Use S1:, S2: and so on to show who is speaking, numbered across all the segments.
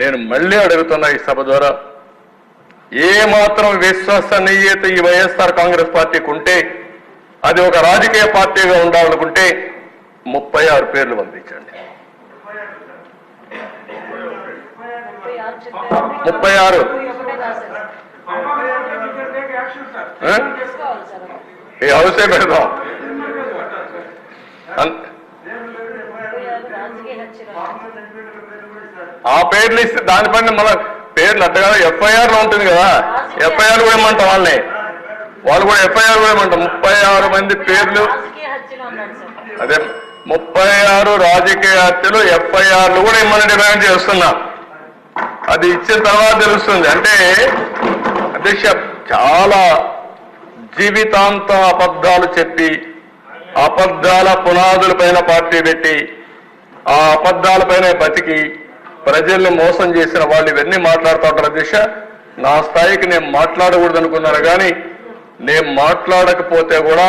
S1: నేను మళ్ళీ అడుగుతున్నా ఈ సభ ద్వారా, ఏ మాత్రం విశ్వసనీయత ఈ వైఎస్ఆర్ కాంగ్రెస్ పార్టీకి ఉంటే, అది ఒక రాజకీయ పార్టీగా ఉండాలనుకుంటే 36 పేర్లు పంపించండి. 36 ఈ హౌసే పెడదాం. ఆ పేర్లు ఇస్తే దానిపైన మన పేర్లు అట్టగా ఎఫ్ఐఆర్ లో ఉంటుంది కదా, ఎఫ్ఐఆర్ కూడా ఏమంటాం వాళ్ళని, వాళ్ళు కూడా ఎఫ్ఐఆర్ కూడా ఏమంటాం. 36 మంది పేర్లు, అదే 36 రాజకీయ హత్యలు ఎఫ్ఐఆర్లు కూడా ఇమ్మని డిమాండ్ చేస్తున్నా. అది ఇచ్చిన తర్వాత తెలుస్తుంది. అంటే అధ్యక్ష, చాలా జీవితాంతం అబద్ధాలు చెప్పి, అబద్ధాల పునాదులపైన పార్టీ పెట్టి, ఆ అబద్ధాలపైన బతికి ప్రజల్ని మోసం చేసిన వాళ్ళు ఇవన్నీ మాట్లాడుతూ ఉంటారు. అధ్యక్ష, నా స్థాయికి నేను మాట్లాడకూడదు అనుకున్నాను, కానీ నేను మాట్లాడకపోతే కూడా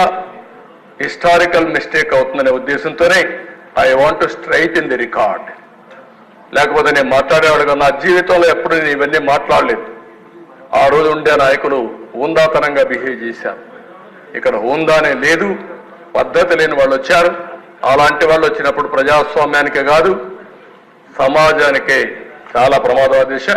S1: హిస్టారికల్ మిస్టేక్ అవుతుందనే ఉద్దేశంతోనే I want to straight in the record. లేకపోతే నేను మాట్లాడేవాడు నా జీవితంలో ఎప్పుడు నేను ఇవన్నీ మాట్లాడలేదు. ఆ రోజు ఉండే నాయకులు హూందాతనంగా బిహేవ్ చేశారు. ఇక్కడ హూందానే లేదు, పద్ధతి లేని వాళ్ళు వచ్చారు. అలాంటి వాళ్ళు వచ్చినప్పుడు ప్రజాస్వామ్యానికే కాదు సమాజానికే చాలా ప్రమాదం. దిశ